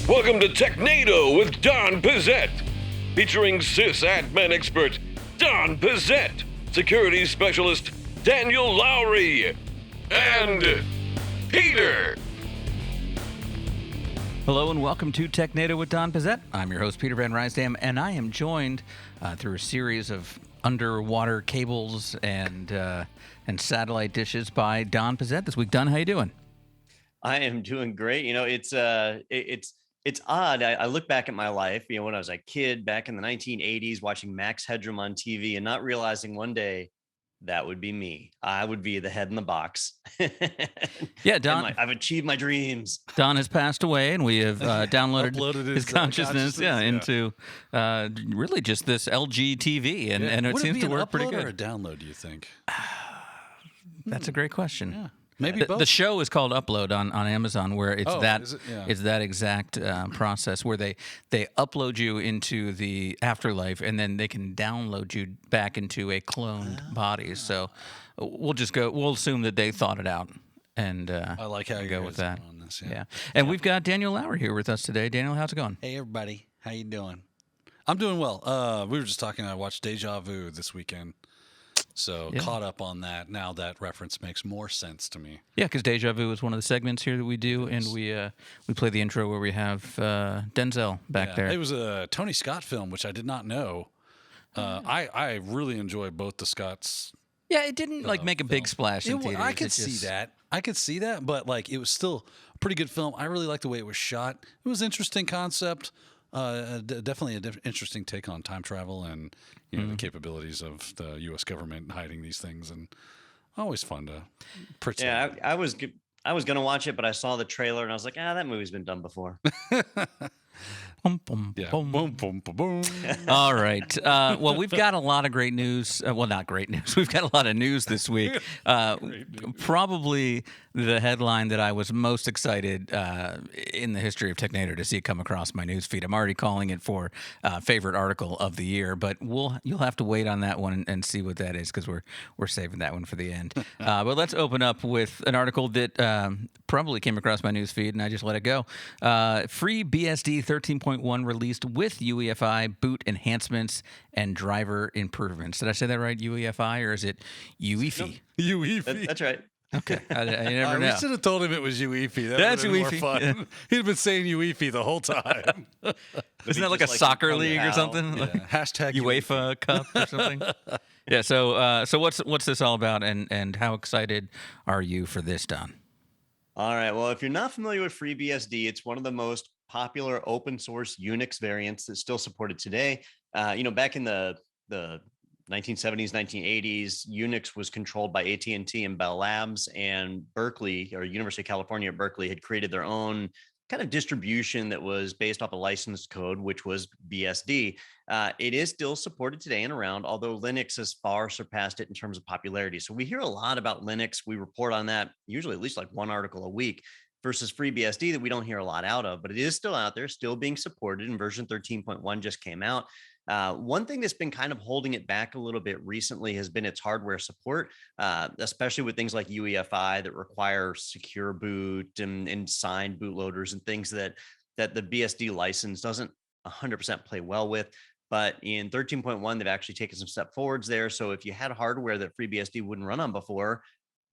Welcome to Technado with Don Pizzette, featuring sysadmin expert Don Pizzette, security specialist Daniel Lowry, and Peter. Hello and welcome to Technado with Don Pizzette. I'm your host, Peter Van Rysdam, and I am joined through a series of underwater cables and satellite dishes by Don Pizzette this week. Don, how you doing? I am doing great. You know, it's odd. I look back at my life, you know, when I was a kid back in the 1980s, watching Max Headroom on TV and not realizing one day that would be me. I would be the head in the box. Yeah, Don. I've achieved my dreams. Don has passed away, and we have downloaded his consciousness into really just this LG TV, and it seems to work pretty good. Or a download, do you think? That's a great question. Yeah. Maybe both. The show is called Upload on Amazon, where it's it's that exact process where they upload you into the afterlife, and then they can download you back into a cloned body. So we'll assume that they thought it out, and I like how you go with that. On this, yeah. And we've got Daniel Lowry here with us today. Daniel, how's it going? Hey everybody, how you doing? I'm doing well. We were just talking. I watched Deja Vu this weekend. So caught up on that. Now that reference makes more sense to me. Yeah, because Deja Vu is one of the segments here that we do, and we play the intro where we have Denzel back there. It was a Tony Scott film, which I did not know. I really enjoy both the Scotts. Yeah, it didn't make a big splash in theaters. I could see that, but like it was still a pretty good film. I really liked the way it was shot. It was an interesting concept. Definitely an interesting take on time travel and the capabilities of the U.S. government hiding these things, and always fun to pretend. Yeah, I was gonna watch it, but I saw the trailer and I was like, that movie's been done before. Boom, boom, boom. Boom, boom, boom, boom. All right. Well, we've got a lot of great news. Well, not great news. We've got a lot of news this week. Probably the headline that I was most excited in the history of Technado to see come across my news feed. I'm already calling it for favorite article of the year, but you'll have to wait on that one and see what that is, because we're saving that one for the end. But let's open up with an article that probably came across my news feed, and I just let it go. FreeBSD 13.1 released with UEFI, boot enhancements, and driver improvements. Did I say that right? UEFI, or is it UEFI? Nope. UEFI. That's right. Okay, I never know. We should have told him it was UEFI. That's would have UEFI. been more fun. Yeah. He'd been saying UEFI the whole time. Isn't that like a soccer league or something? Yeah. Hashtag UEFA Cup or something? Yeah. So what's this all about, and how excited are you for this, Don? All right. Well, if you're not familiar with FreeBSD, it's one of the most popular open source Unix variants that's still supported today. Back in the 1970s, 1980s, Unix was controlled by AT&T and Bell Labs, and Berkeley, or University of California at Berkeley, had created their own kind of distribution that was based off a licensed code, which was BSD. It is still supported today and around, although Linux has far surpassed it in terms of popularity. So we hear a lot about Linux. We report on that, usually at least like one article a week, versus FreeBSD that we don't hear a lot out of, but it is still out there, still being supported, and version 13.1 just came out. One thing that's been kind of holding it back a little bit recently has been its hardware support, especially with things like UEFI that require secure boot and signed bootloaders and things that the BSD license doesn't 100% play well with. But in 13.1, they've actually taken some step forwards there. So if you had hardware that FreeBSD wouldn't run on before,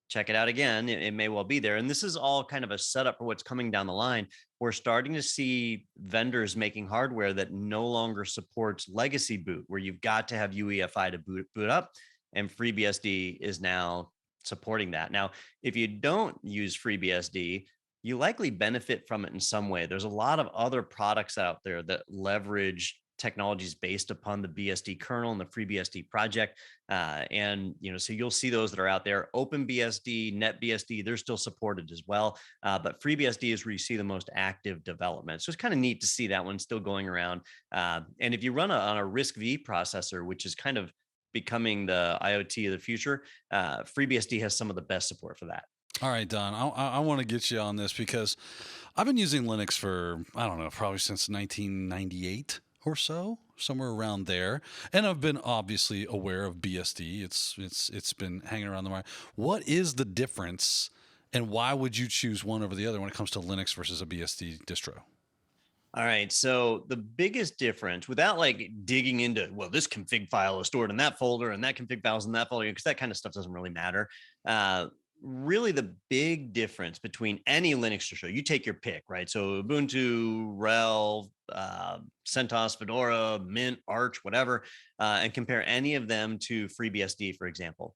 check it out again. It may well be there. And this is all kind of a setup for what's coming down the line. We're starting to see vendors making hardware that no longer supports legacy boot, where you've got to have UEFI to boot up, and FreeBSD is now supporting that. Now, if you don't use FreeBSD, you likely benefit from it in some way. There's a lot of other products out there that leverage technologies based upon the BSD kernel and the FreeBSD project. So you'll see those that are out there. OpenBSD, NetBSD, they're still supported as well. But FreeBSD is where you see the most active development. So it's kind of neat to see that one still going around. And if you run on a RISC-V processor, which is kind of becoming the IoT of the future, FreeBSD has some of the best support for that. All right, Don, I want to get you on this because I've been using Linux for, I don't know, probably since 1998. Or so, somewhere around there, and I've been obviously aware of BSD. It's been hanging around the market. What is the difference, and why would you choose one over the other when it comes to Linux versus a BSD distro? All right. So the biggest difference, without like digging into, well, this config file is stored in that folder and that config file is in that folder, because that kind of stuff doesn't really matter. Really, the big difference between any Linux distro, you take your pick, right? So Ubuntu, RHEL, CentOS, Fedora, Mint, Arch, whatever, and compare any of them to FreeBSD, for example.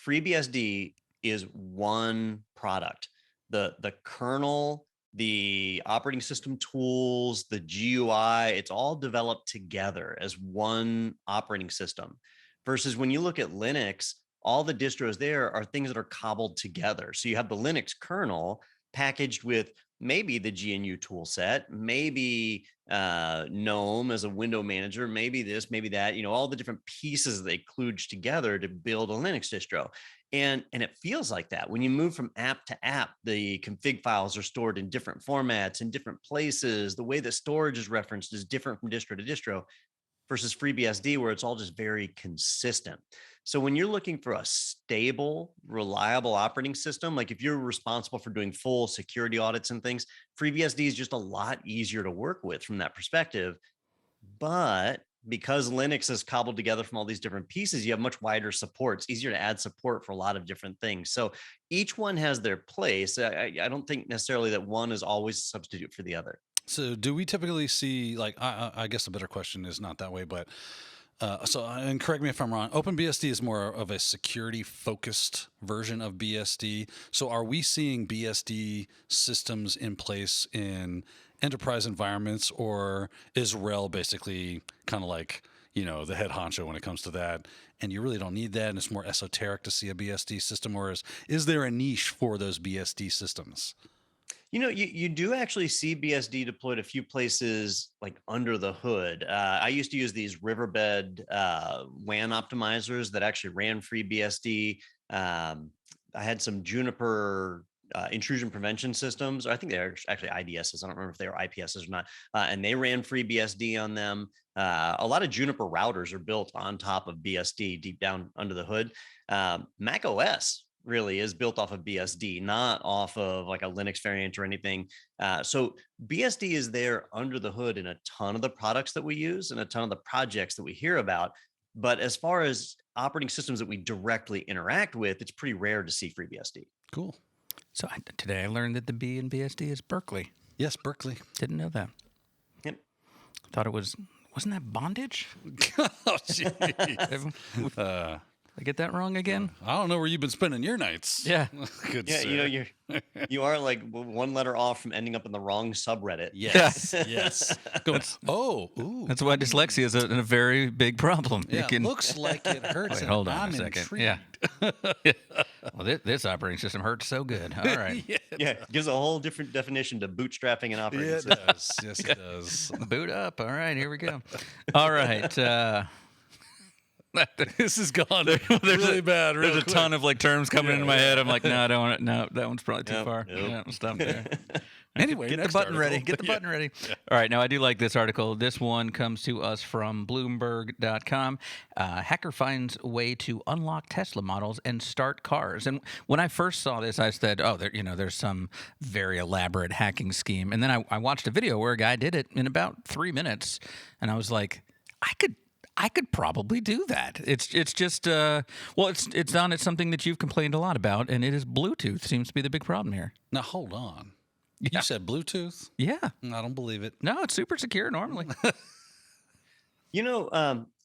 FreeBSD is one product. The kernel, the operating system tools, the GUI, it's all developed together as one operating system. Versus when you look at Linux, all the distros there are things that are cobbled together. So you have the Linux kernel packaged with maybe the GNU tool set, maybe GNOME as a window manager, maybe this, maybe that, all the different pieces they kludge together to build a Linux distro. And it feels like that. When you move from app to app, the config files are stored in different formats, in different places. The way that storage is referenced is different from distro to distro versus FreeBSD, where it's all just very consistent. So when you're looking for a stable, reliable operating system, like if you're responsible for doing full security audits and things, FreeBSD is just a lot easier to work with from that perspective. But because Linux is cobbled together from all these different pieces, you have much wider support. It's easier to add support for a lot of different things. So each one has their place. I don't think necessarily that one is always a substitute for the other. So do we typically see, like, I guess the better question is not that way, but and correct me if I'm wrong, OpenBSD is more of a security focused version of BSD. So are we seeing BSD systems in place in enterprise environments, or is RHEL basically kind of like, the head honcho when it comes to that, and you really don't need that, and it's more esoteric to see a BSD system, or is there a niche for those BSD systems? You do actually see BSD deployed a few places like under the hood. I used to use these Riverbed WAN optimizers that actually ran FreeBSD. I had some Juniper intrusion prevention systems. I think they're actually IDSs. I don't remember if they were IPSs or not. And they ran FreeBSD on them. A lot of Juniper routers are built on top of BSD deep down under the hood. Mac OS really is built off of BSD, not off of like a Linux variant or anything. So BSD is there under the hood in a ton of the products that we use and a ton of the projects that we hear about. But as far as operating systems that we directly interact with, it's pretty rare to see FreeBSD. Cool. So today I learned that the B in BSD is Berkeley. Yes, Berkeley. Didn't know that. Yep. Thought it wasn't that bondage? Oh, geez. I get that wrong again? I don't know where you've been spending your nights. Yeah. Good Yeah, sir. you are like one letter off from ending up in the wrong subreddit. Yes. Yes. Ooh. That's why dyslexia is a very big problem. Yeah, looks like it hurts. Wait, hold on I'm a second. intrigued. Yeah. Well, this operating system hurts so good. All right. Yeah, it gives a whole different definition to bootstrapping an operating Yeah, it system. does. Yes, it does. Boot up. All right, here we go. All right. This has gone really bad. There's a ton of like terms coming into my head. I'm like, no, I don't want it. No, that one's probably too Nope, far. nope. Yeah, I'll stop there. Anyway, Get the next button article. ready. Get the button ready. All right. Now, I do like this article. This one comes to us from Bloomberg.com. Hacker finds way to unlock Tesla models and start cars. And when I first saw this, I said, oh, there's some very elaborate hacking scheme. And then I watched a video where a guy did it in about 3 minutes. And I was like, I could probably do that. It's just it's something that you've complained a lot about, and it is Bluetooth seems to be the big problem here. Now, hold on. Yeah. You said Bluetooth? Yeah. I don't believe it. No, it's super secure normally.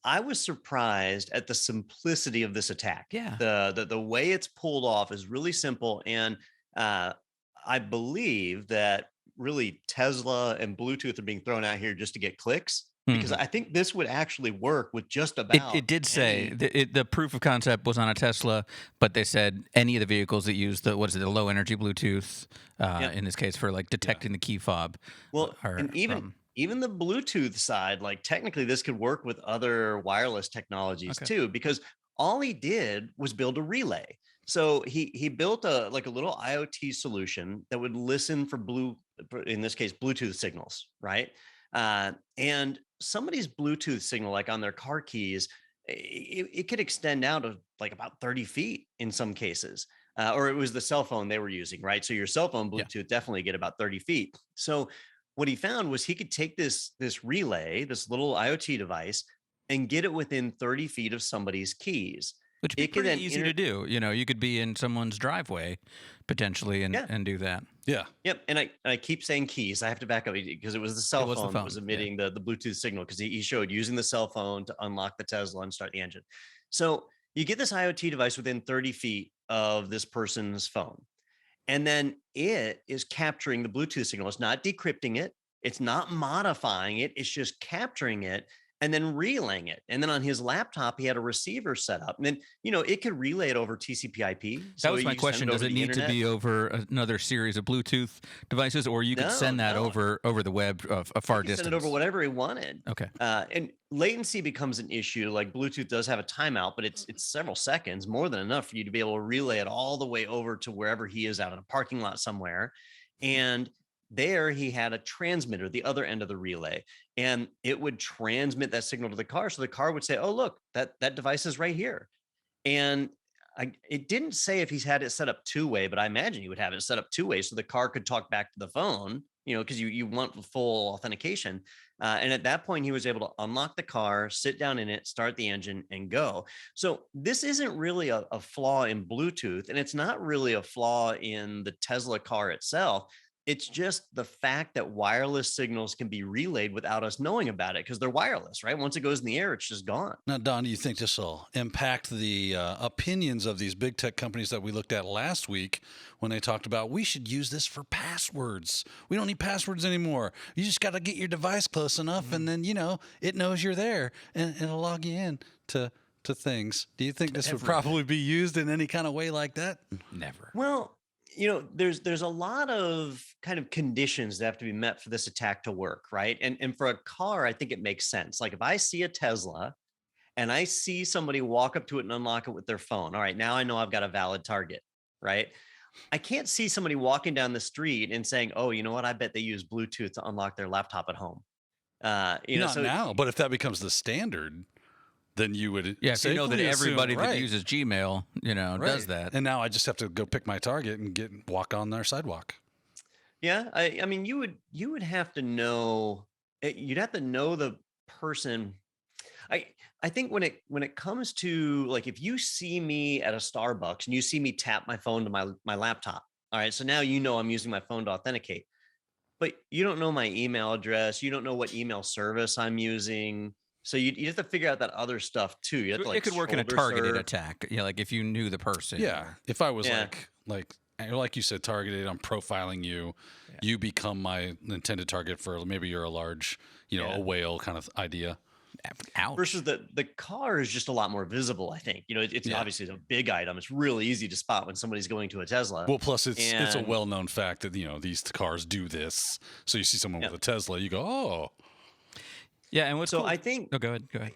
I was surprised at the simplicity of this attack. Yeah. The way it's pulled off is really simple, and I believe that really Tesla and Bluetooth are being thrown out here just to get clicks. Because I think this would actually work with just about. It did say the proof of concept was on a Tesla, but they said any of the vehicles that use the low energy Bluetooth in this case for like detecting the key fob. Well, and even the Bluetooth side, like technically this could work with other wireless technologies too, because all he did was build a relay. So he built a little IoT solution that would listen for in this case, Bluetooth signals, right? And somebody's Bluetooth signal, like on their car keys, it could extend out to like about 30 feet in some cases. Or it was the cell phone they were using, right? So your cell phone Bluetooth definitely get about 30 feet. So what he found was he could take this relay, this little IoT device, and get it within 30 feet of somebody's keys. Which would be It could pretty then easy to do. You know, you could be in someone's driveway potentially Yeah. and do that. Yeah. Yep. And I keep saying keys. I have to back up because it was the cell was the phone that was phone, emitting the Bluetooth signal, because he showed using the cell phone to unlock the Tesla and start the engine. So you get this IoT device within 30 feet of this person's phone. And then it is capturing the Bluetooth signal. It's not decrypting it. It's not modifying it. It's just capturing it and then relaying it. And then on his laptop, he had a receiver set up. And then, it could relay it over TCP/IP. That was my question. Does it need to be over another series of Bluetooth devices, or you could send that over the web a far distance? Send it over whatever he wanted. Okay. And latency becomes an issue. Like Bluetooth does have a timeout, but it's several seconds, more than enough for you to be able to relay it all the way over to wherever he is out in a parking lot somewhere. And there he had a transmitter, the other end of the relay, and it would transmit that signal to the car. So the car would say, oh, look, that device is right here. And it didn't say if he's had it set up two-way, but I imagine he would have it set up two-way so the car could talk back to the phone, because you want full authentication. And at that point, he was able to unlock the car, sit down in it, start the engine, and go. So this isn't really a flaw in Bluetooth, and it's not really a flaw in the Tesla car itself. It's just the fact that wireless signals can be relayed without us knowing about it, because they're wireless, right? Once it goes in the air, it's just gone. Now, Don, do you think this will impact the opinions of these big tech companies that we looked at last week when they talked about we should use this for passwords? We don't need passwords anymore. You just got to get your device close enough, and then, it knows you're there, and it'll log you in to things. Do you think this would probably be used in any kind of way like that? Never. Well, there's a lot of kind of conditions that have to be met for this attack to work, right? And for a car, I think it makes sense. Like if I see a Tesla and I see somebody walk up to it and unlock it with their phone, all right, now I know I've got a valid target, right? I can't see somebody walking down the street and saying, oh, you know what? I bet they use Bluetooth to unlock their laptop at home. Not now, but if that becomes the standard, then you would if you know that everybody that uses Gmail, does that. And now I just have to go pick my target and walk on their sidewalk. Yeah, I mean, you would have to know. You'd have to know the person. I think when it comes to, like, if you see me at a Starbucks and you see me tap my phone to my laptop, all right, so now I'm using my phone to authenticate, but you don't know my email address, you don't know what email service I'm using. So you have to figure out that other stuff too. You have to, it could work in a targeted attack. Like if you knew the person. Yeah. If I was like you said, targeted, I'm profiling you. Yeah. You become my intended target for, maybe you're a large, a whale kind of idea. Ouch. Versus the car is just a lot more visible, I think. It's obviously a big item. It's really easy to spot when somebody's going to a Tesla. Well, plus it's a well-known fact that, these cars do this. So you see someone with a Tesla, you go, oh. Yeah, and what's cool? I think. Oh, go ahead.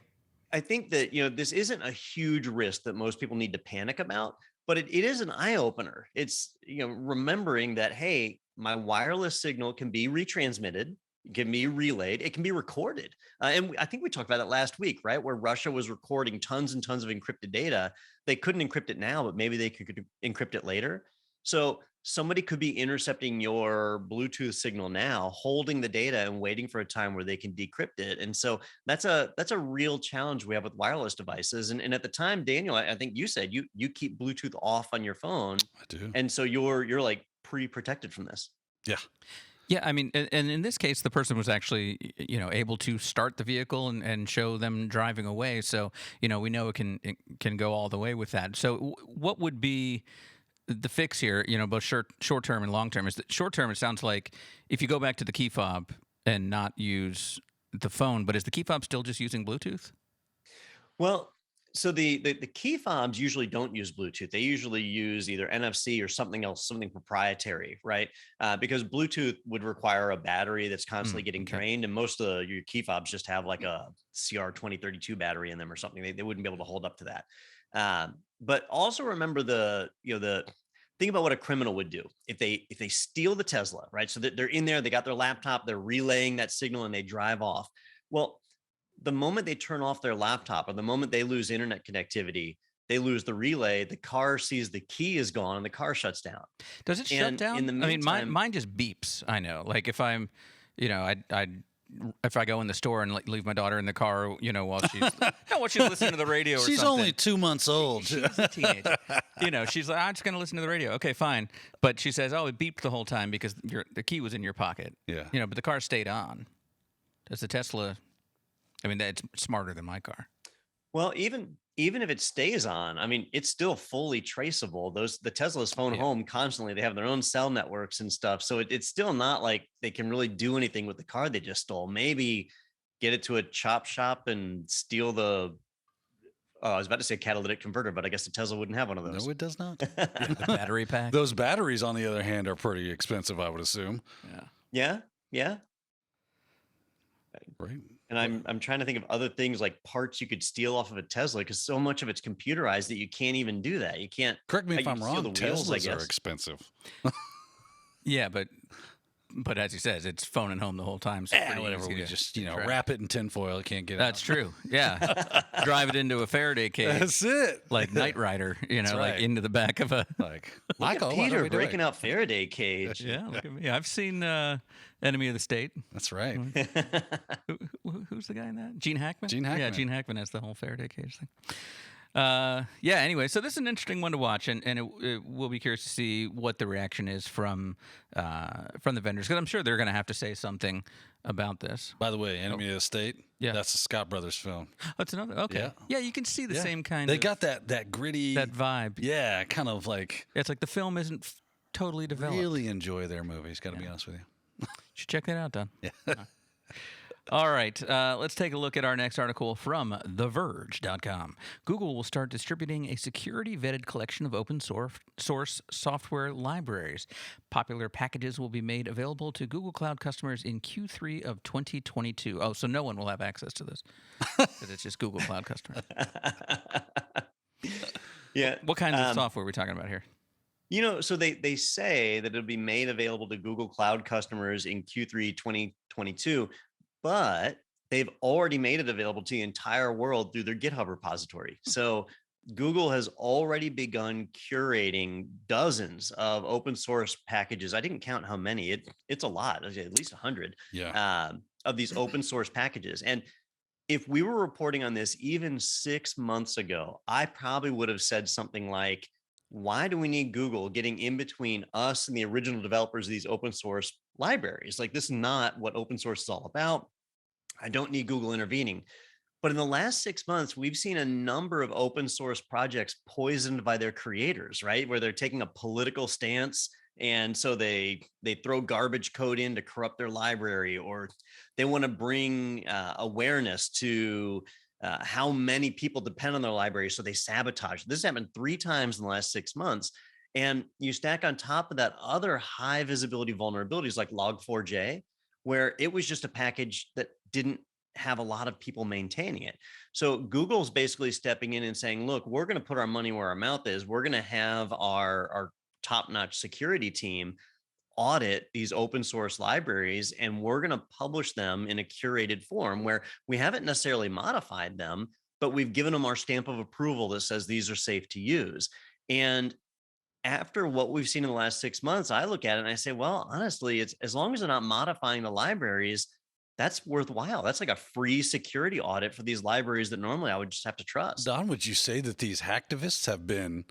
I think that this isn't a huge risk that most people need to panic about, but it is an eye opener. It's remembering that, hey, my wireless signal can be retransmitted, it can be relayed, it can be recorded, and I think we talked about it last week, right? Where Russia was recording tons and tons of encrypted data. They couldn't encrypt it now, but maybe they could encrypt it later. So somebody could be intercepting your Bluetooth signal now, holding the data and waiting for a time where they can decrypt it. And so that's a real challenge we have with wireless devices. And at the time, Daniel, I think you said you keep Bluetooth off on your phone. I do. And so you're like pre-protected from this. Yeah. Yeah, I mean, and in this case, the person was actually, able to start the vehicle and show them driving away. So, we know it can go all the way with that. So what would be the fix here, both short term and long term? Is that short term? It sounds like if you go back to the key fob and not use the phone, but is the key fob still just using Bluetooth? Well, so the key fobs usually don't use Bluetooth. They usually use either NFC or something else, something proprietary, right? Because Bluetooth would require a battery that's constantly getting drained, and most of your key fobs just have like a CR2032 battery in them or something. They wouldn't be able to hold up to that. But also remember the think about what a criminal would do if they steal the Tesla, right? So that they're in there, they got their laptop, they're relaying that signal, and they drive off. Well, the moment they turn off their laptop or the moment they lose internet connectivity, they lose the relay, the car sees the key is gone, and the car shuts down. Does it shut down? In the meantime, mine just beeps. I know. Like if I'm I'd if I go in the store and leave my daughter in the car, while she's listening to the radio or something. She's only 2 months old. She's a teenager. She's like, I'm just going to listen to the radio. Okay, fine. But she says, oh, it beeped the whole time because the key was in your pocket. Yeah. But the car stayed on. Does the Tesla, it's smarter than my car. Well, even if it stays on, it's still fully traceable. The Tesla's phone home constantly. They have their own cell networks and stuff. So it's still not like they can really do anything with the car they just stole. Maybe get it to a chop shop and steal I was about to say catalytic converter, but I guess the Tesla wouldn't have one of those. No, it does not. The battery pack. Those batteries, on the other hand, are pretty expensive, I would assume. Yeah. Right. And I'm trying to think of other things like parts you could steal off of a Tesla, because so much of it's computerized that you can't even do that. You can't. Correct me if I'm wrong. The wheels, Teslas are expensive. Yeah, but as he says, it's phoning home the whole time. So whatever. We just wrap it in tinfoil. It can't get out. That's true. Yeah, drive it into a Faraday cage. That's it. Like Knight Rider. Right. Like into the back of a. Like Michael, Peter breaking out Faraday cage. Yeah, look at me. I've seen Enemy of the State. That's right. Who's the guy in that? Gene Hackman? Gene Hackman. Yeah, Gene Hackman has the whole Faraday cage thing. Anyway, so this is an interesting one to watch, and we'll be curious to see what the reaction is from the vendors, because I'm sure they're going to have to say something about this. By the way, Enemy of the State, yeah, that's a Scott Brothers film. Oh, it's another, okay. Yeah, you can see the same kind They of... got that gritty... That vibe. Yeah, kind of like... It's like the film isn't totally developed. Really enjoy their movies, got to be honest with you. You should check that out, Don. Yeah. All right, let's take a look at our next article from TheVerge.com. Google will start distributing a security-vetted collection of open source software libraries. Popular packages will be made available to Google Cloud customers in Q3 of 2022. Oh, so no one will have access to this because it's just Google Cloud customers. Yeah. What kinds of software are we talking about here? So they say that it'll be made available to Google Cloud customers in Q3 2022, but they've already made it available to the entire world through their GitHub repository. So Google has already begun curating dozens of open source packages. I didn't count how many. It's a lot, at least 100 of these open source packages. And if we were reporting on this even 6 months ago, I probably would have said something like, why do we need Google getting in between us and the original developers of these open source libraries? Like, this is not what open source is all about. I don't need Google intervening. But in the last 6 months, we've seen a number of open source projects poisoned by their creators, right? Where they're taking a political stance. And so they throw garbage code in to corrupt their library, or they want to bring awareness to how many people depend on their library, so they sabotage. This happened 3 times in the last 6 months. And you stack on top of that other high visibility vulnerabilities like Log4j, where it was just a package that didn't have a lot of people maintaining it. So Google's basically stepping in and saying, look, we're going to put our money where our mouth is. We're going to have our top-notch security team audit these open source libraries, and we're going to publish them in a curated form where we haven't necessarily modified them, but we've given them our stamp of approval that says these are safe to use. And after what we've seen in the last 6 months, I look at it and I say, well, honestly, it's as long as they're not modifying the libraries, that's worthwhile. That's like a free security audit for these libraries that normally I would just have to trust. Don, would you say that these hacktivists have been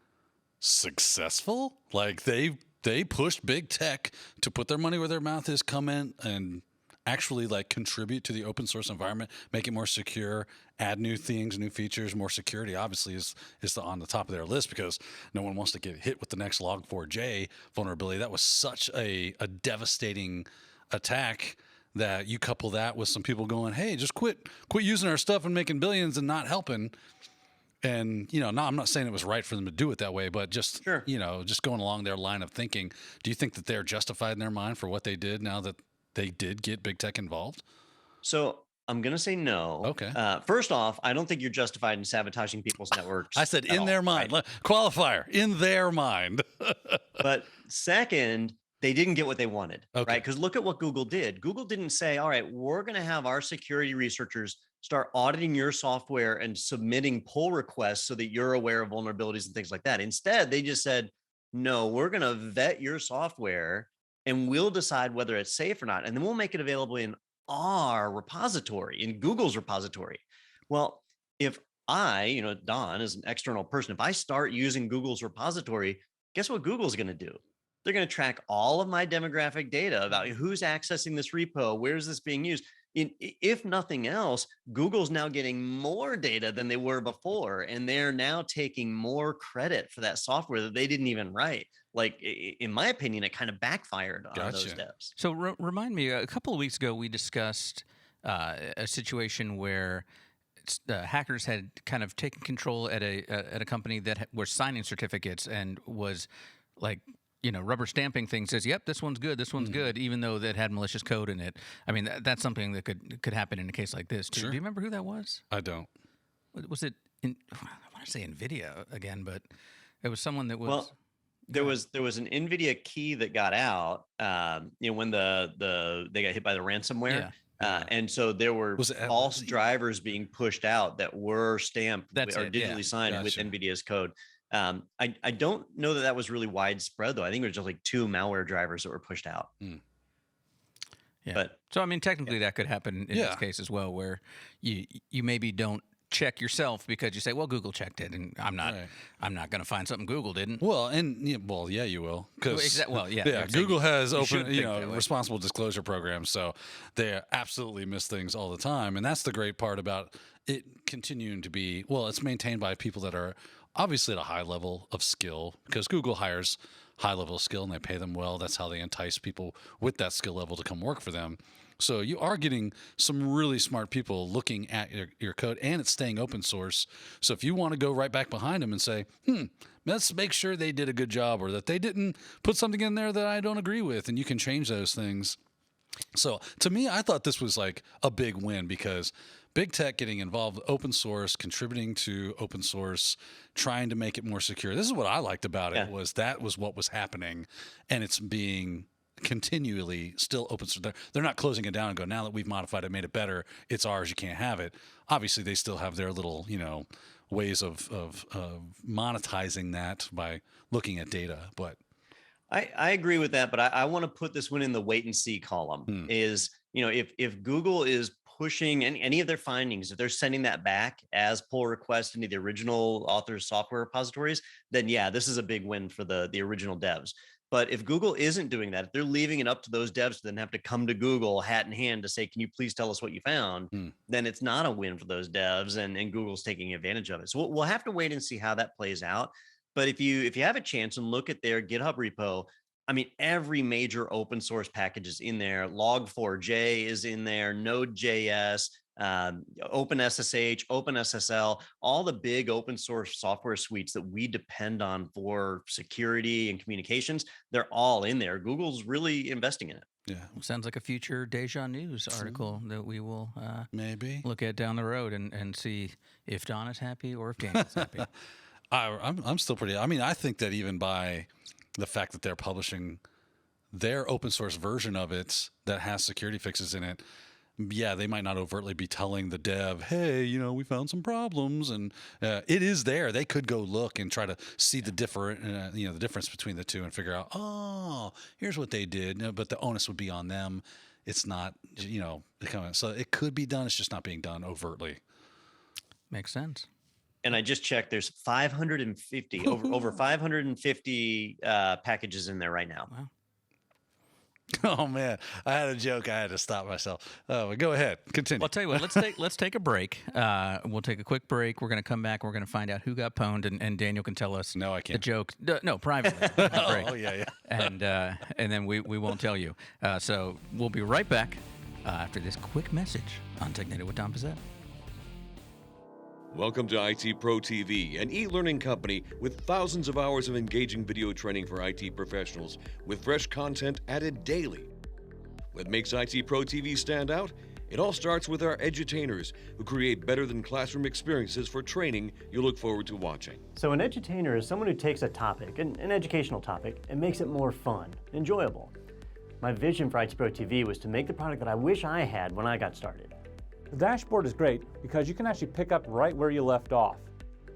successful? Like they pushed big tech to put their money where their mouth is, come in and actually like contribute to the open source environment, make it more secure, add new things, new features, more security obviously is on the top of their list, because no one wants to get hit with the next Log4j vulnerability. That was such a devastating attack that you couple that with some people going, hey, just quit using our stuff and making billions and not helping. And, no, I'm not saying it was right for them to do it that way, but just, sure, just going along their line of thinking, do you think that they're justified in their mind for what they did now that they did get big tech involved? So I'm going to say no. Okay. First off, I don't think you're justified in sabotaging people's networks. I said in their mind. Right? Qualifier, in their mind. But second, they didn't get what they wanted, okay, right? Because look at what Google did. Google didn't say, all right, we're going to have our security researchers start auditing your software and submitting pull requests so that you're aware of vulnerabilities and things like that. Instead, they just said, no, we're going to vet your software and we'll decide whether it's safe or not. And then we'll make it available in our repository, in Google's repository. Well, if I, Don, as an external person, if I start using Google's repository, guess what Google's going to do? They're going to track all of my demographic data about who's accessing this repo, where's this being used. If nothing else, Google's now getting more data than they were before, and they're now taking more credit for that software that they didn't even write. Like, in my opinion, it kind of backfired on those devs. So remind me, a couple of weeks ago, we discussed a situation where hackers had kind of taken control at a company that were signing certificates and was like, rubber stamping things, says, yep, this one's good, this one's good, even though that had malicious code in it. I mean, that's something that could happen in a case like this, too. Sure. Do you remember who that was? I don't. Was it, I want to say NVIDIA again, but it was someone that was... Well, there was an NVIDIA key that got out, when they got hit by the ransomware. Yeah. And so there were false drivers being pushed out that were stamped or digitally signed with NVIDIA's code. I don't know that was really widespread, though. I think it was just like 2 malware drivers that were pushed out. Yeah. But so, I mean, technically that could happen in this case as well, where you maybe don't check yourself because you say, well, Google checked it, and I'm not going to find something Google didn't. Well, yeah, you will, because Google has open, responsible disclosure programs, so they absolutely miss things all the time, and that's the great part about it continuing to be. Well, it's maintained by people that are obviously at a high level of skill, because Google hires high level of skill and they pay them well. That's how they entice people with that skill level to come work for them. So you are getting some really smart people looking at your code, and it's staying open source. So if you want to go right back behind them and say, let's make sure they did a good job, or that they didn't put something in there that I don't agree with, and you can change those things. So to me, I thought this was like a big win, because big tech getting involved with open source, contributing to open source, trying to make it more secure. This is what I liked about it, was that was what was happening, and it's being continually still open source. They're not closing it down and go, now that we've modified it, made it better, it's ours, you can't have it. Obviously, they still have their little, ways of monetizing that by looking at data. But I agree with that, but I want to put this one in the wait and see column. Is, if Google is pushing any of their findings, if they're sending that back as pull request into the original author's software repositories, then this is a big win for the original devs. But if Google isn't doing that, if they're leaving it up to those devs to then have to come to Google hat in hand to say, can you please tell us what you found, then it's not a win for those devs, and Google's taking advantage of it. So we'll have to wait and see how that plays out. But if you have a chance and look at their GitHub repo, I mean, every major open source package is in there. Log4j is in there, Node.js, OpenSSH, OpenSSL, all the big open source software suites that we depend on for security and communications, they're all in there. Google's really investing in it. Yeah, sounds like a future Deja News article that we will maybe look at down the road and see if Don is happy or if Daniel's happy. I'm still pretty. I mean, I think that even by the fact that they're publishing their open source version of it that has security fixes in it, they might not overtly be telling the dev, hey, we found some problems, and it is there. They could go look and try to see the the difference between the two and figure out, oh, here's what they did. But the onus would be on them. It's not, so it could be done. It's just not being done overtly. Makes sense. And I just checked, there's 550, over 550 packages in there right now. Wow. Oh man, I had a joke. I had to stop myself. Oh, go ahead, continue. Well, I'll tell you what. Let's take a break. We'll take a quick break. We're going to come back. We're going to find out who got pwned, and Daniel can tell us. No, I can't. The joke. No, privately. Oh yeah. And then we won't tell you. So we'll be right back after this quick message on Technado with Don Pizzette. Welcome to IT Pro TV, an e-learning company with thousands of hours of engaging video training for IT professionals, with fresh content added daily. What makes IT Pro TV stand out? It all starts with our edutainers, who create better than classroom experiences for training you look forward to watching. So an edutainer is someone who takes a topic, an educational topic, and makes it more fun, enjoyable. My vision for IT Pro TV was to make the product that I wish I had when I got started. The dashboard is great because you can actually pick up right where you left off.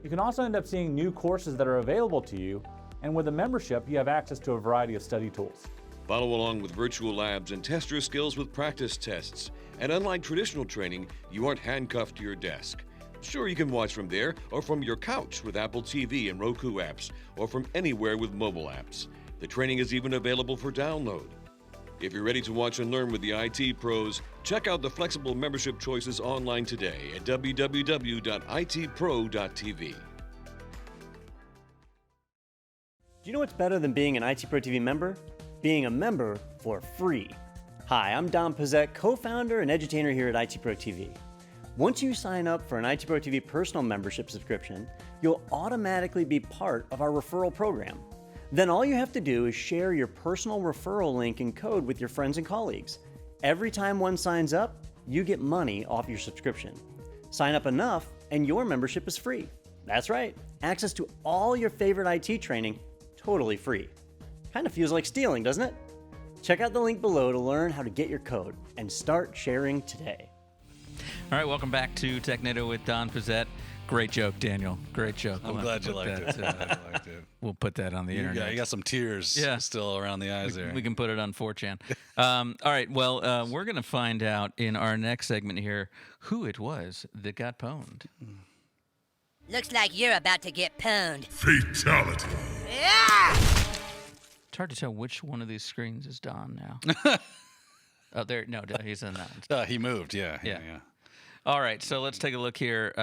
You can also end up seeing new courses that are available to you, and with a membership, you have access to a variety of study tools. Follow along with virtual labs and test your skills with practice tests. And unlike traditional training, you aren't handcuffed to your desk. Sure, you can watch from there or from your couch with Apple TV and Roku apps, or from anywhere with mobile apps. The training is even available for download. If you're ready to watch and learn with the IT pros, check out the flexible membership choices online today at www.itpro.tv. Do you know what's better than being an IT Pro TV member? Being a member for free. Hi, I'm Don Pizzette, co-founder and edutainer here at IT Pro TV. Once you sign up for an IT Pro TV personal membership subscription, you'll automatically be part of our referral program. Then all you have to do is share your personal referral link and code with your friends and colleagues. Every time one signs up, you get money off your subscription. Sign up enough and your membership is free. That's right, access to all your favorite IT training, totally free. Kind of feels like stealing, doesn't it? Check out the link below to learn how to get your code and start sharing today. All right, welcome back to Technado with Don Pizzette. Great joke, Daniel. Great joke. I'm glad you liked it. We'll put that on the internet. You got some tears still around the eyes there. We can put it on 4chan. All right, well, we're going to find out in our next segment here who it was that got pwned. Looks like you're about to get pwned. Fatality. Yeah! It's hard to tell which one of these screens is Don now. Oh, there. No, he's in that one. He moved, yeah. All right, so let's take a look here.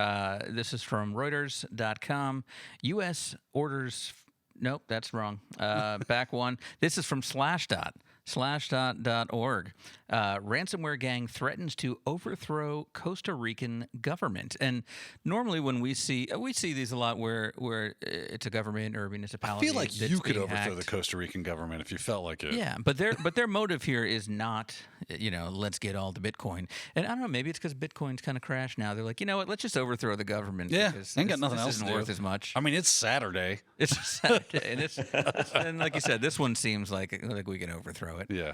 This is from Reuters.com. U.S. orders... Nope, that's wrong. Back one. This is from Slashdot. Slashdot.org. Ransomware gang threatens to overthrow Costa Rican government. And normally when we see these a lot where it's a government or a municipality. I feel like that's you could being overthrow hacked. the Costa Rican government if you felt like it. Yeah, but their motive here is not, let's get all the Bitcoin. And I don't know, maybe it's because Bitcoin's kind of crashed now. They're like, you know what, let's just overthrow the government. Yeah, because ain't got nothing this else isn't to do. worth as much. I mean, it's Saturday. It's Saturday, and and like you said, this one seems like we can overthrow it. Yeah.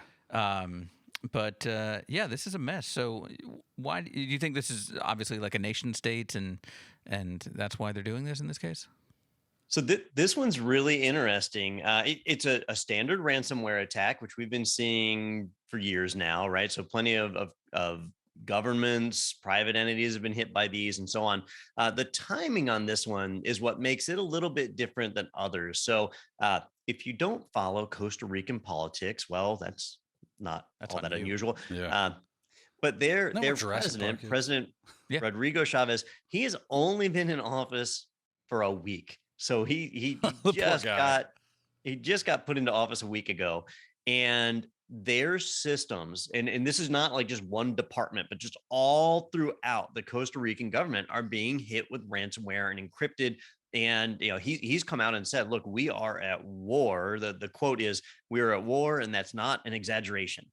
But this is a mess. So why do you think this is obviously like a nation state, and that's why they're doing this in this case? So this one's really interesting. It's a standard ransomware attack, which we've been seeing for years now, right? So plenty of governments, private entities have been hit by these and so on. The timing on this one is what makes it a little bit different than others. So if you don't follow Costa Rican politics, well, that's all that unusual. Yeah. But their president Rodrigo Chavez, he has only been in office for a week. So he just got put into office a week ago, and their systems, and this is not like just one department, but just all throughout the Costa Rican government are being hit with ransomware and encrypted. And he's come out and said, look, we are at war. The quote is, we are at war, and that's not an exaggeration,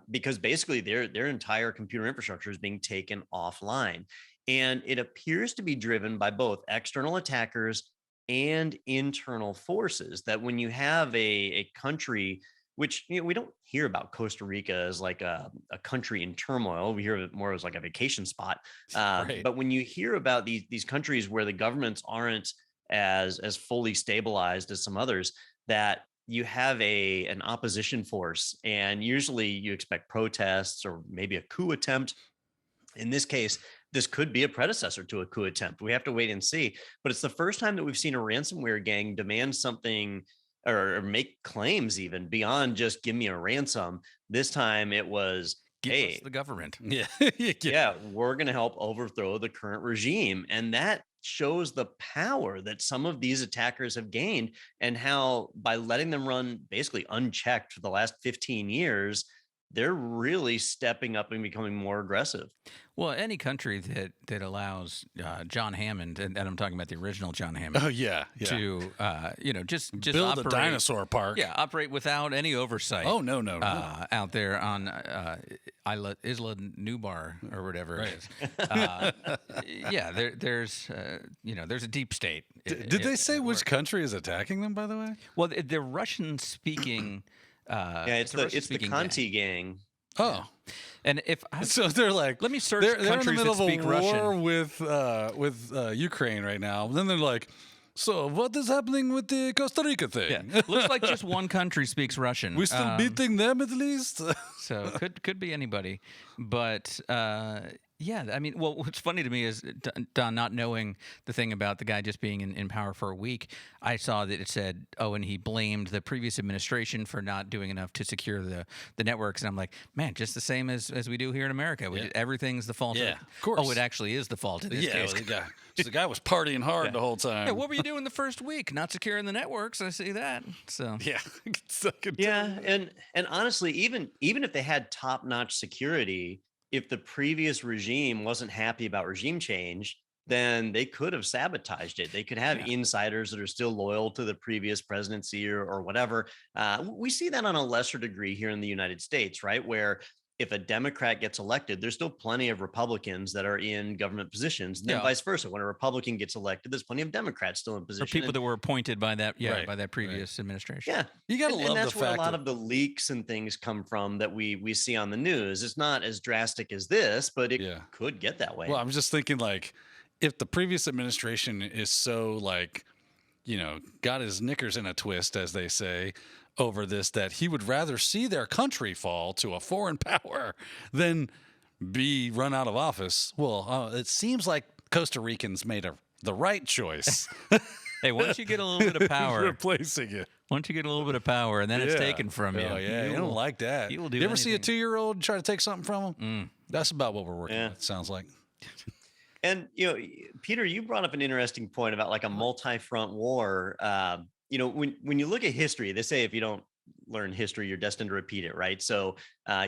because basically their entire computer infrastructure is being taken offline. And it appears to be driven by both external attackers and internal forces. That when you have a country, which we don't hear about Costa Rica as like a country in turmoil. We hear of it more as like a vacation spot. Right. But when you hear about these countries where the governments aren't as fully stabilized as some others, that you have an opposition force, and usually you expect protests or maybe a coup attempt. In this case, this could be a predecessor to a coup attempt. We have to wait and see. But it's the first time that we've seen a ransomware gang demand something or make claims even beyond just give me a ransom. This time it was, Give us the government. Yeah. yeah, we're going to help overthrow the current regime. And that shows the power that some of these attackers have gained, and how by letting them run basically unchecked for the last 15 years, they're really stepping up and becoming more aggressive. Well, any country that allows John Hammond, and I'm talking about the original John Hammond. Oh yeah. To just build operate, a dinosaur park. Yeah, operate without any oversight. Oh no. Out there on Isla Nublar or whatever it is. There's a deep state. Did they say which country is attacking them, by the way? Well, they're Russian speaking. It's the Conti gang. Oh, and so they're like, let me search they're in the countries middle that speak of a war Russian with Ukraine right now. And then they're like, So what is happening with the Costa Rica thing? Yeah, looks like just one country speaks Russian. We still beating them at least. So could be anybody, but yeah, I mean, well, what's funny to me is Don not knowing the thing about the guy just being in power for a week. I saw that it said, oh, and he blamed the previous administration for not doing enough to secure the networks, and I'm like, man, just the same as we do here in America. Everything's the fault. Yeah, of course. Oh, it actually is the fault in this case. Well, the guy was partying hard the whole time. Yeah, what were you doing the first week? Not securing the networks. I see that. So Yeah, and honestly, even if they had top-notch security, if the previous regime wasn't happy about regime change, then they could have sabotaged it. They could have insiders that are still loyal to the previous presidency or whatever. We see that on a lesser degree here in the United States, right? Where if a Democrat gets elected, there's still plenty of Republicans that are in government positions. And then vice versa. When a Republican gets elected, there's plenty of Democrats still in position. Or people that were appointed by that, by that previous administration. Yeah. You got to love and that's the where fact a lot of the leaks and things come from that we see on the news. It's not as drastic as this, but it could get that way. Well, I'm just thinking, like, if the previous administration is so, like, got his knickers in a twist, as they say, over this, that he would rather see their country fall to a foreign power than be run out of office. Well, it seems like Costa Ricans made the right choice. Hey, once you get a little bit of power, replacing it. Once you get a little bit of power, and then it's taken from you. Oh, yeah, you don't like that. You will do You ever see a anything. 2-year-old try to take something from him? That's about what we're working with, it sounds like. And, Peter, you brought up an interesting point about like a multi-front war. When you look at history, they say if you don't learn history, you're destined to repeat it, right? So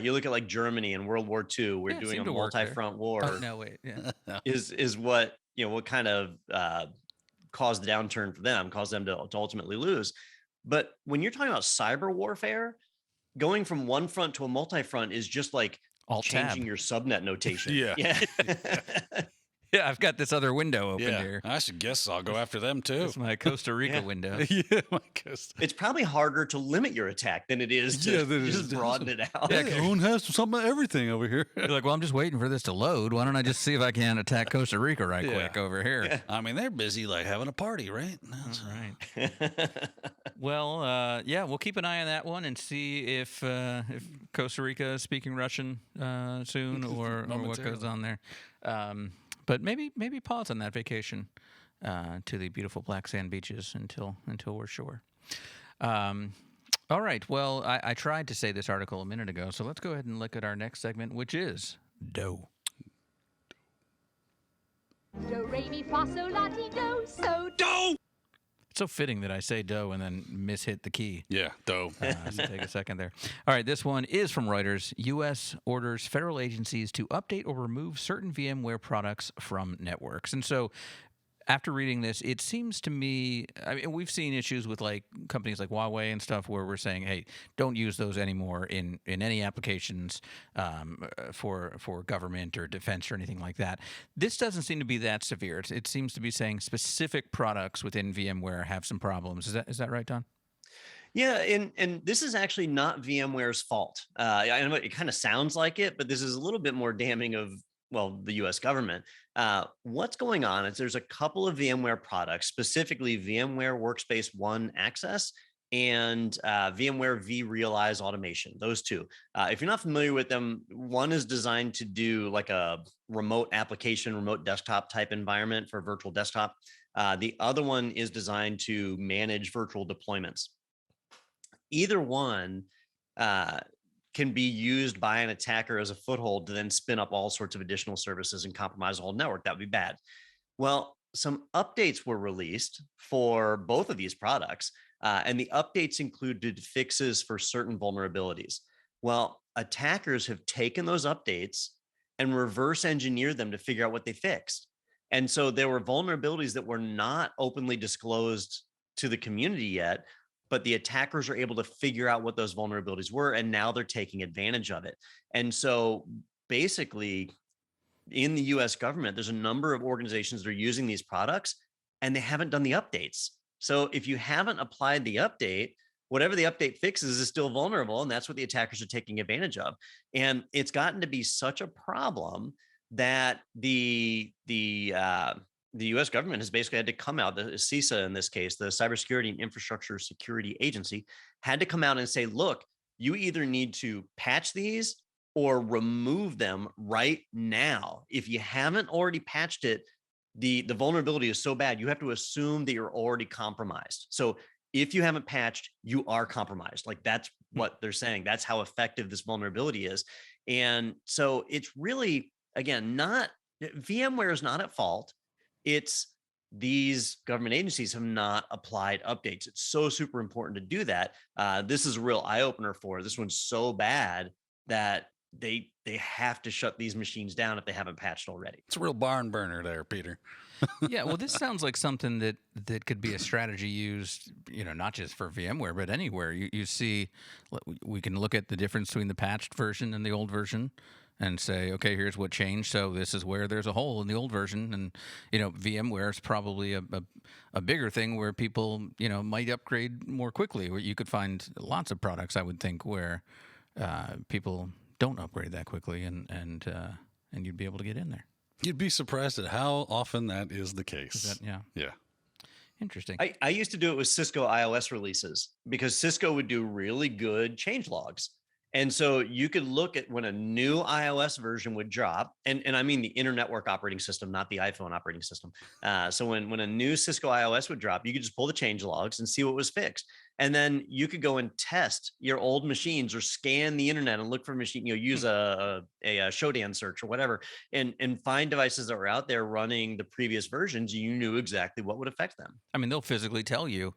you look at like Germany in World War II, we're doing a multi-front war. Oh, no, wait. Yeah. is what, what kind of caused the downturn for them, caused them to ultimately lose. But when you're talking about cyber warfare, going from one front to a multi-front is just like changing your subnet notation. Yeah. Yeah, I've got this other window open here. I should guess I'll go after them too. It's my Costa Rica window. My Costa. It's probably harder to limit your attack than it is to just broaden it out. Yeah, Coon has something of everything over here. You're like, well, I'm just waiting for this to load. Why don't I just see if I can attack Costa Rica quick over here? Yeah. I mean, they're busy like having a party, right? That's right. Well, we'll keep an eye on that one and see if Costa Rica is speaking Russian soon or what goes on there. But maybe pause on that vacation to the beautiful black sand beaches until we're sure. All right. Well, I tried to say this article a minute ago, so let's go ahead and look at our next segment, which is dough. Do, re, mi, fa, sol, la, ti, do, so dough. It's so fitting that I say dough and then mishit the key. Yeah, dough. So take a second there. All right, this one is from Reuters. U.S. orders federal agencies to update or remove certain VMware products from networks. And so after reading this, it seems to me, I mean, we've seen issues with like companies like Huawei and stuff where we're saying, hey, don't use those anymore in any applications for government or defense or anything like that. This doesn't seem to be that severe. It seems to be saying specific products within VMware have some problems. Is that right, Don? Yeah, and this is actually not VMware's fault. I know it kind of sounds like it, but this is a little bit more damning of, well, the U.S. government. What's going on is there's a couple of VMware products, specifically VMware Workspace ONE Access and VMware vRealize Automation, those two. If you're not familiar with them, one is designed to do like a remote application, remote desktop type environment for virtual desktop. The other one is designed to manage virtual deployments. Either one can be used by an attacker as a foothold to then spin up all sorts of additional services and compromise the whole network. That would be bad. Well, some updates were released for both of these products, and the updates included fixes for certain vulnerabilities. Well, attackers have taken those updates and reverse engineered them to figure out what they fixed. And so there were vulnerabilities that were not openly disclosed to the community yet, but the attackers are able to figure out what those vulnerabilities were, and now they're taking advantage of it. And so basically, in the US government, there's a number of organizations that are using these products, and they haven't done the updates. So if you haven't applied the update, whatever the update fixes is still vulnerable, and that's what the attackers are taking advantage of. And it's gotten to be such a problem that the the U.S. government has basically had to come out, the CISA in this case, the Cybersecurity and Infrastructure Security Agency, had to come out and say, look, you either need to patch these or remove them right now. If you haven't already patched it, the vulnerability is so bad, you have to assume that you're already compromised. So if you haven't patched, you are compromised. Like that's what they're saying. That's how effective this vulnerability is. And so it's really, again, not VMware is not at fault. It's these government agencies have not applied updates. It's so super important to do that. This is a real eye opener for this one's so bad that they have to shut these machines down if they haven't patched already. It's a real barn burner there, Peter. Yeah, well, this sounds like something that could be a strategy used, not just for VMware, but anywhere. You see, we can look at the difference between the patched version and the old version and say, okay, here's what changed. So this is where there's a hole in the old version. And, VMware is probably a bigger thing where people, might upgrade more quickly. Where you could find lots of products, I would think, where people don't upgrade that quickly and you'd be able to get in there. You'd be surprised at how often that is the case. Yeah. Interesting. I used to do it with Cisco iOS releases because Cisco would do really good change logs. And so you could look at when a new iOS version would drop, and I mean the Internetwork operating system, not the iPhone operating system. So when a new Cisco iOS would drop, you could just pull the change logs and see what was fixed. And then you could go and test your old machines or scan the internet and look for a machine, use a Shodan search or whatever, and find devices that were out there running the previous versions. You knew exactly what would affect them. I mean, they'll physically tell you,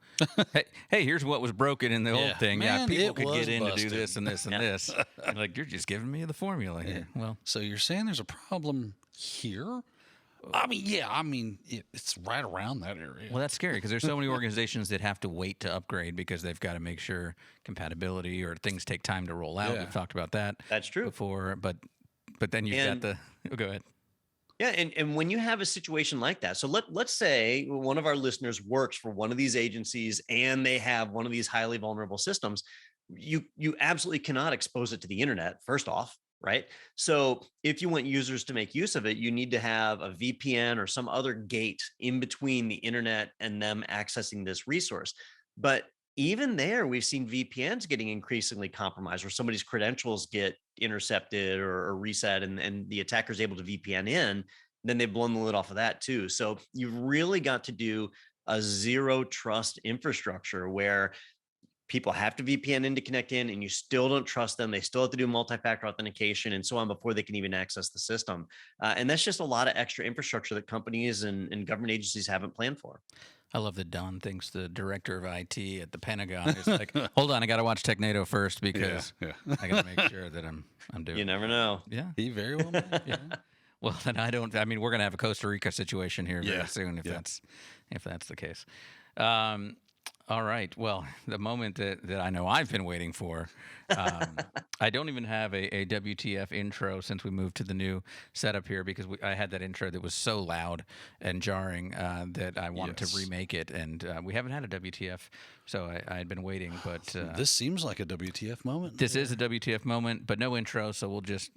hey, here's what was broken in the old thing. Man, people could was get in busted. to do this and this and this. And like, you're just giving me the formula here. Well, So you're saying there's a problem here? It's right around that area. well, that's scary because there's so many organizations that have to wait to upgrade because they've got to make sure compatibility or things take time to roll out. Yeah. We've talked about that. That's true. Before, but then you've got the. Oh, go ahead. Yeah, and when you have a situation like that, so let's say one of our listeners works for one of these agencies and they have one of these highly vulnerable systems, you absolutely cannot expose it to the internet, first off, right? So if you want users to make use of it, you need to have a VPN or some other gate in between the internet and them accessing this resource. But even there, we've seen VPNs getting increasingly compromised, where somebody's credentials get intercepted or reset, and the attacker's able to VPN in. Then they've blown the lid off of that too. So you've really got to do a zero trust infrastructure where people have to VPN in to connect in, and you still don't trust them. They still have to do multi-factor authentication and so on before they can even access the system. And that's just a lot of extra infrastructure that companies and government agencies haven't planned for. I love that Don thinks the director of IT at the Pentagon is like, hold on, I got to watch Technado first because I got to make sure that I'm doing. You never know. Yeah. He very well may. Yeah. Well, then I mean, we're going to have a Costa Rica situation here very soon if that's the case. All right. Well, the moment that I know I've been waiting for, I don't even have a WTF intro since we moved to the new setup here because I had that intro that was so loud and jarring that I wanted to remake it, and we haven't had a WTF, so I had been waiting. But This seems like a WTF moment. this is a WTF moment, but no intro, so we'll just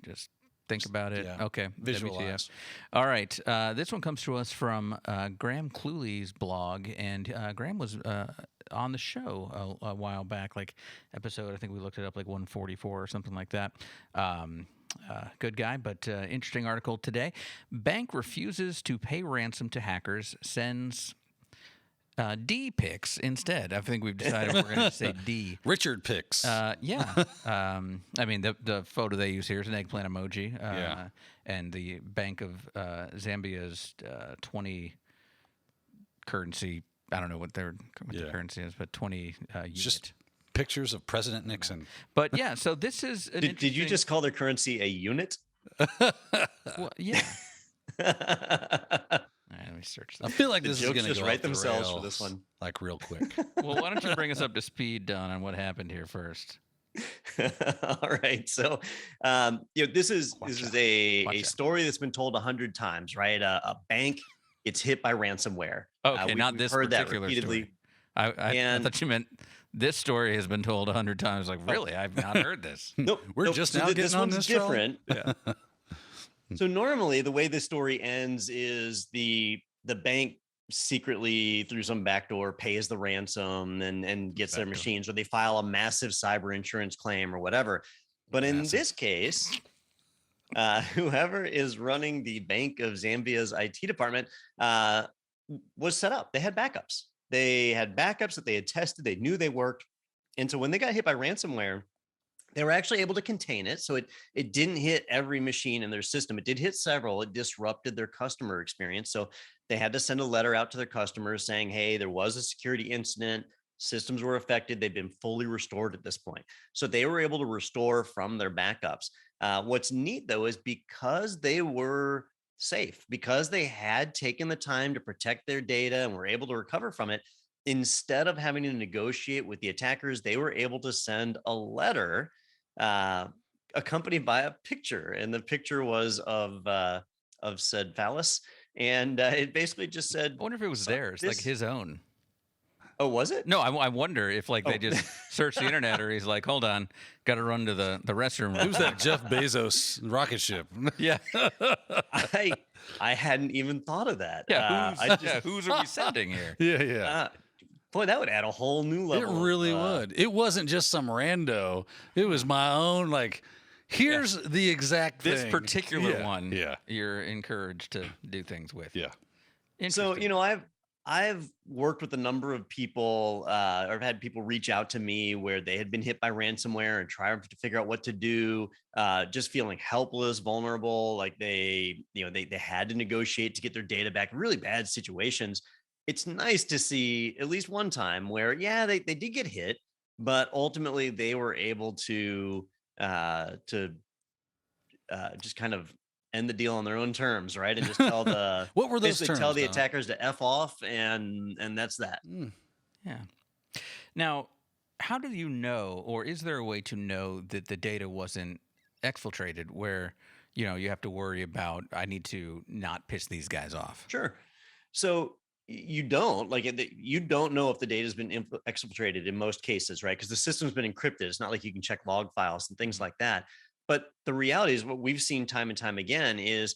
think about it. Yeah. Okay. Visualize. WTF. All right. This one comes to us from Graham Cluley's blog, and Graham was on the show a while back, like episode, I think we looked it up, like 144 or something like that. Good guy, but interesting article today. Bank refuses to pay ransom to hackers, sends D pics instead. I think we've decided we're going to say D. Richard Pics. Yeah. I mean, the photo they use here is an eggplant emoji. And the Bank of Zambia's 20 currency. I don't know what the currency is, but 20 unit. Just pictures of President Nixon. But yeah, so this is an Did you just call their currency a unit? Well, yeah. All right, let me search I that. feel like The this is jokes going to just go write off the themselves for rails, this one. like real quick. Well, why don't you bring us up to speed, Don, on what happened here first? All right. So, this is a story that's been told 100 times, right? A bank gets hit by ransomware. Okay, not we've this heard that particular repeatedly. story. I thought you meant this story has been told 100 times. Like, really? I've not heard this. Nope. We're nope. just So now this getting on one's this, Charlie? different. Yeah. So normally the way this story ends is the the bank secretly through some backdoor pays the ransom and gets their machines, or they file a massive cyber insurance claim or whatever. But in this case, whoever is running the Bank of Zambia's IT department was set up. They had backups. They had backups that they had tested. They knew they worked. And so when they got hit by ransomware, they were actually able to contain it. So it didn't hit every machine in their system. It did hit several. It disrupted their customer experience. So they had to send a letter out to their customers saying, hey, there was a security incident. Systems were affected. They've been fully restored at this point. So they were able to restore from their backups. What's neat, though, is because they were safe, because they had taken the time to protect their data and were able to recover from it, instead of having to negotiate with the attackers, they were able to send a letter accompanied by a picture, and the picture was of said phallus, and it basically just said, I wonder if it was theirs, like his own. Oh, was it? No, I wonder if like they just searched the internet, or he's like, hold on, got to run to the restroom. It was that Jeff Bezos rocket ship. Yeah. I hadn't even thought of that. Yeah, who's are we sending here? Yeah. Boy, that would add a whole new level. It really would. It wasn't just some rando. It was my own, like, here's the exact thing. This particular one, yeah, you're encouraged to do things with. Yeah. So, I've worked with a number of people, or I've had people reach out to me where they had been hit by ransomware and trying to figure out what to do, just feeling helpless, vulnerable, like they had to negotiate to get their data back, really bad situations. It's nice to see at least one time where, they did get hit, but ultimately they were able to just kind of end the deal on their own terms, right? And just tell the what were those terms? Tell the attackers to F off, and that's that. Yeah. Now, how do you know, or is there a way to know that the data wasn't exfiltrated, where you have to worry about, I need to not piss these guys off? Sure. So you don't know if the data has been exfiltrated in most cases, right? Because the system's been encrypted. It's not like you can check log files and things like that. But the reality is, what we've seen time and time again is,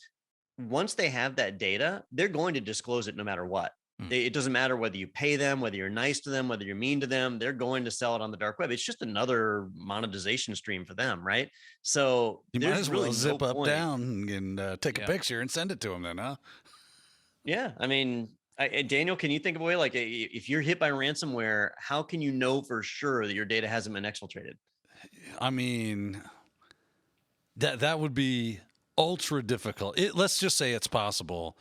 once they have that data, they're going to disclose it no matter what. It doesn't matter whether you pay them, whether you're nice to them, whether you're mean to them, they're going to sell it on the dark web. It's just another monetization stream for them, right? So you might as well really zip up down and take a picture and send it to them then, huh? Yeah. I mean, Daniel, can you think of a way, like, if you're hit by ransomware, how can you know for sure that your data hasn't been exfiltrated? I mean, that would be ultra difficult. Let's just say it's possible.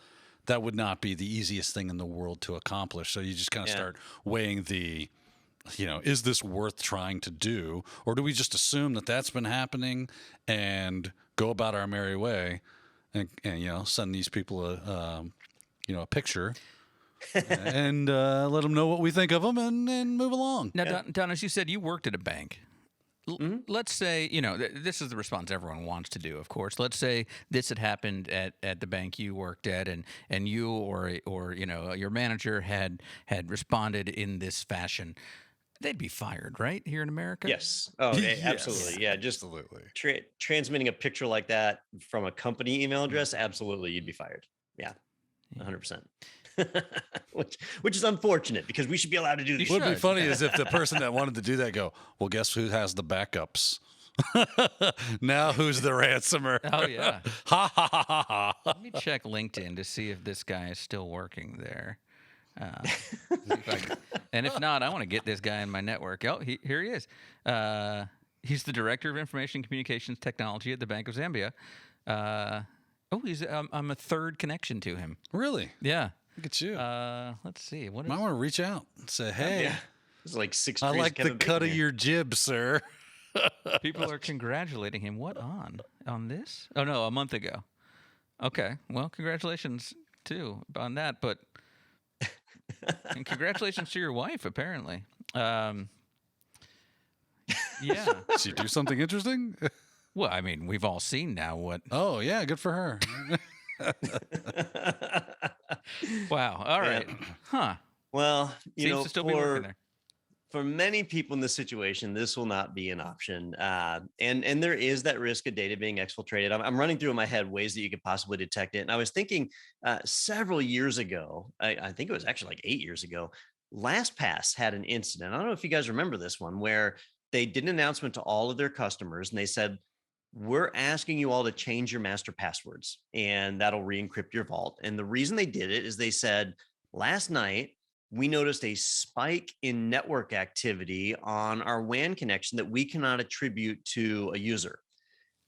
That would not be the easiest thing in the world to accomplish. So you just kind of start weighing the, is this worth trying to do? Or do we just assume that that's been happening and go about our merry way and send these people a picture and let them know what we think of them and move along. Now, Don, as you said, you worked at a bank. Let's say, this is the response everyone wants to do, of course. Let's say this had happened at the bank you worked at, and you or your manager had responded in this fashion. They'd be fired, right, here in America? Yes. Oh, yes. Absolutely. Yeah, just absolutely. Transmitting a picture like that from a company email address, absolutely, you'd be fired. Yeah, 100%. which is unfortunate, because we should be allowed to do this. What would be funny is if the person that wanted to do that go, well, guess who has the backups? Now who's the ransomer? Oh, yeah. Ha, ha, ha, ha, ha. Let me check LinkedIn to see if this guy is still working there. And if not, I want to get this guy in my network. Oh, here he is. He's the Director of Information Communications Technology at the Bank of Zambia. I'm a third connection to him. Really? Yeah. Look at you. Let's see. Might want to reach out and say, hey, it's like 6 I like the cut of your jib, sir. People are congratulating him. What on this? Oh, no, a month ago. Okay. Well, congratulations, too, on that. But and congratulations to your wife, apparently. Yeah. Did she do something interesting? Well, I mean, we've all seen now what. Oh, yeah. Good for her. Wow. All right. Yeah. Huh. Well, Seems to still be working there. For many people in this situation, this will not be an option. And there is that risk of data being exfiltrated. I'm running through in my head ways that you could possibly detect it. And I was thinking several years ago, I think it was actually like 8 years ago, LastPass had an incident. I don't know if you guys remember this one, where they did an announcement to all of their customers and they said, we're asking you all to change your master passwords and that'll re-encrypt your vault. And the reason they did it is they said, last night, we noticed a spike in network activity on our WAN connection that we cannot attribute to a user.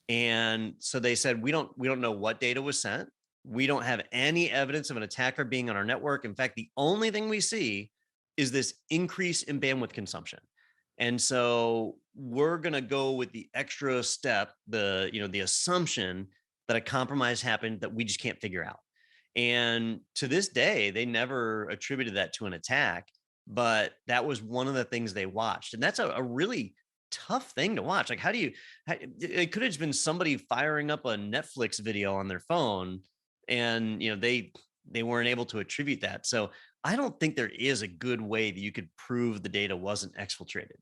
And so they said, we don't know what data was sent. We don't have any evidence of an attacker being on our network. In fact, the only thing we see is this increase in bandwidth consumption. And so we're going to go with the extra step, the assumption that a compromise happened that we just can't figure out. And to this day, they never attributed that to an attack, but that was one of the things they watched. And that's a really tough thing to watch. Like, it could have just been somebody firing up a Netflix video on their phone and, they weren't able to attribute that. So I don't think there is a good way that you could prove the data wasn't exfiltrated.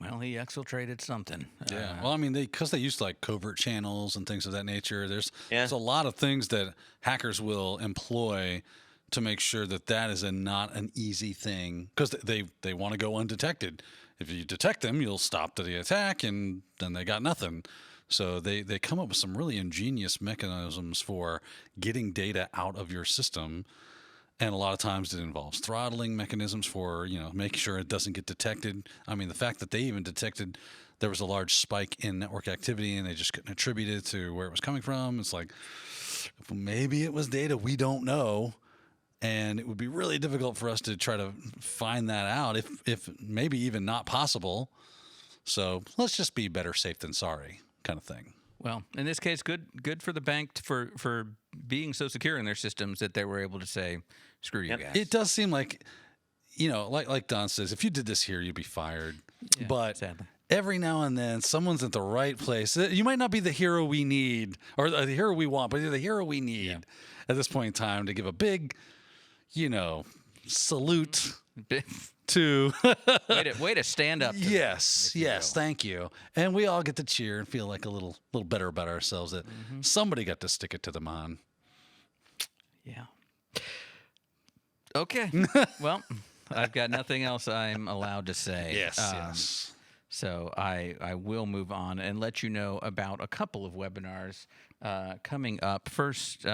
Well, he exfiltrated something. Yeah. Well, I mean, because they used like covert channels and things of that nature. There's a lot of things that hackers will employ to make sure that is not an easy thing, because they want to go undetected. If you detect them, you'll stop the attack, and then they got nothing. So they come up with some really ingenious mechanisms for getting data out of your system. And a lot of times it involves throttling mechanisms for, making sure it doesn't get detected. I mean, the fact that they even detected there was a large spike in network activity and they just couldn't attribute it to where it was coming from. It's like, maybe it was data we don't know. And it would be really difficult for us to try to find that out, if maybe even not possible. So let's just be better safe than sorry kind of thing. Well, in this case, good for the bank for being so secure in their systems that they were able to say, screw you guys. It does seem like, like Don says, if you did this here, you'd be fired. Yeah, but sadly, every now and then, someone's at the right place. You might not be the hero we need or the hero we want, but you're the hero we need at this point in time to give a big, salute to way to stand up to yes, thank you. And we all get to cheer and feel like a little better about ourselves that somebody got to stick it to them on. Yeah. Okay. Well, I've got nothing else I'm allowed to say. Yes. So I will move on and let you know about a couple of webinars coming up. First,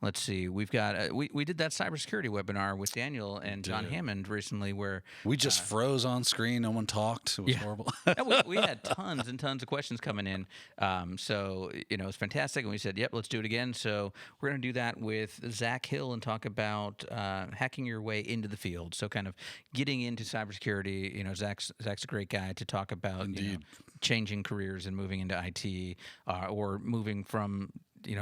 let's see. We've got we did that cybersecurity webinar with Daniel and John Hammond recently, where we just froze on screen. No one talked. It was horrible. we had tons and tons of questions coming in. So it was fantastic, and we said, "Yep, let's do it again." So we're going to do that with Zach Hill and talk about hacking your way into the field. So kind of getting into cybersecurity. Zach's a great guy to talk about changing careers and moving into IT or moving from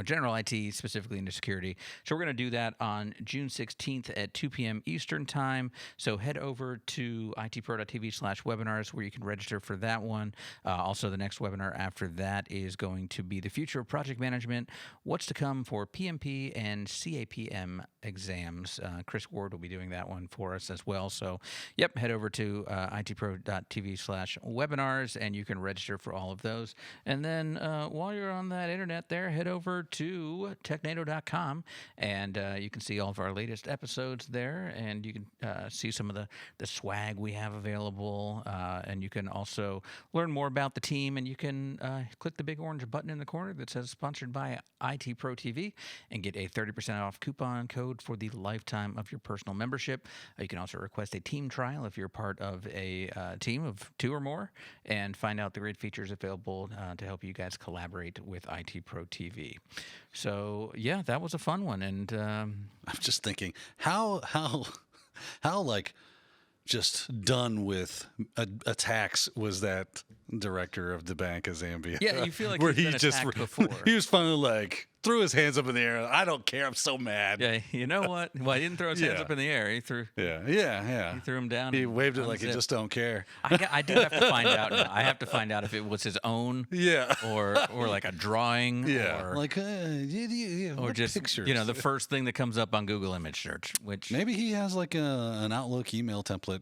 general IT specifically into security. So we're going to do that on June 16th at 2 p.m. Eastern time. So head over to itpro.tv/webinars where you can register for that one. Also, the next webinar after that is going to be the future of project management, what's to come for PMP and CAPM exams. Chris Ward will be doing that one for us as well. So, head over to itpro.tv/webinars and you can register for all of those. And then while you're on that internet there, head over to technado.com and you can see all of our latest episodes there, and you can see some of the swag we have available, and you can also learn more about the team, and you can click the big orange button in the corner that says sponsored by IT Pro TV and get a 30% off coupon code for the lifetime of your personal membership. You can also request a team trial if you're part of a team of 2 or more and find out the great features available to help you guys collaborate with IT Pro TV. So that was a fun one, and I'm just thinking how like just done with attacks was that director of the Bank of Zambia. Yeah, you feel like where he's been attacked before. He was finally like threw his hands up in the air. I don't care. I'm so mad. Yeah, you know what? Well, he didn't throw his hands up in the air. He threw. Yeah. He threw him down. He waved it like he just don't care. I do have to find out now. I have to find out if it was his own. Yeah. Or like a drawing. Yeah. Or, like or just pictures. The first thing that comes up on Google image search. Which maybe he has like an Outlook email template.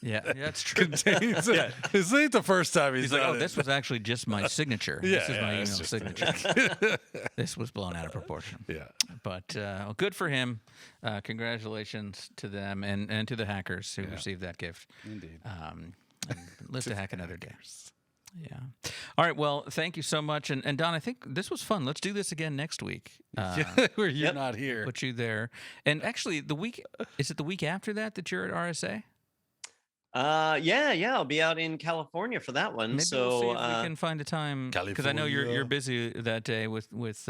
Yeah, that's true. Contains it. This ain't the first time He's like, done oh, it. this was actually just my signature. This is my email it's just signature. This was blown out of proportion. Yeah. But well, good for him. Congratulations to them and to the hackers who received that gift. Indeed. And live to hack another day. Yeah. All right. Well, thank you so much. And Don, I think this was fun. Let's do this again next week. Where you're not here. Put you there. And actually, is it the week after that you're at RSA? Yeah, I'll be out in California for that one. Maybe so we'll see if we can find a time, because I know you're busy that day with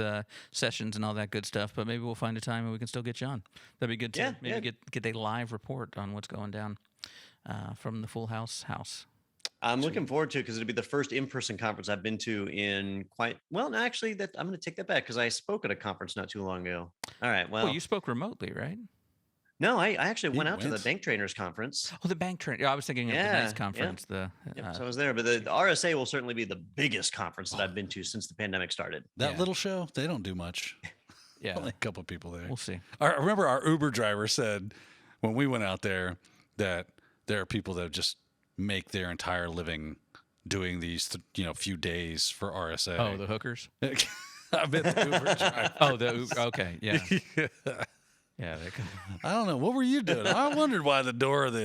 sessions and all that good stuff. But maybe we'll find a time and we can still get you on. That'd be good too. Maybe get a live report on what's going down from the Full House. I'm looking forward to it because it'll be the first in-person conference I've been to in no, actually, I'm going to take that back because I spoke at a conference not too long ago. All right, well, you spoke remotely, right? No, I actually went out to the Bank Trainers conference. Oh, the Bank Trainer. I was thinking of the NICE conference. So I was there, but the RSA will certainly be the biggest conference that I've been to since the pandemic started. That little show, they don't do much. Yeah, only a couple of people there. We'll see. I remember our Uber driver said when we went out there that there are people that just make their entire living doing these, few days for RSA. Oh, the hookers. I bet the Uber driver. Oh, the Uber. Okay, yeah. Yeah, I don't know. What were you doing? I wondered why the door of the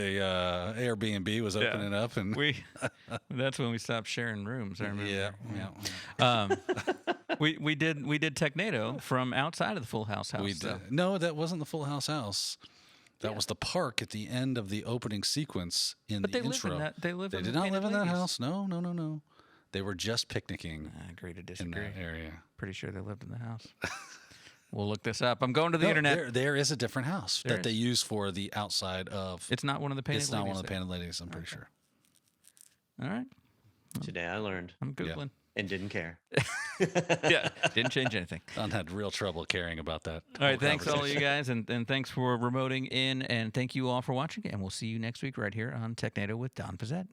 Airbnb was opening up, and that's when we stopped sharing rooms. I remember. Yeah. We did Technado from outside of the Full House. We did. No, that wasn't the Full House. That was the park at the end of the opening sequence in the intro. They did not live in that house. No. They were just picnicking. I agree to disagree. In that area. Pretty sure they lived in the house. We'll look this up. I'm going to the internet. There is a different house that they use for the outside of. It's not one of the painted ladies. It's not one of the painted ladies, I'm pretty sure. All right. Today I learned. I'm Googling. And didn't care. Didn't change anything. Don had real trouble caring about that. All right, thanks all you guys, and thanks for remoting in, and thank you all for watching, and we'll see you next week right here on Technado with Don Pizzette.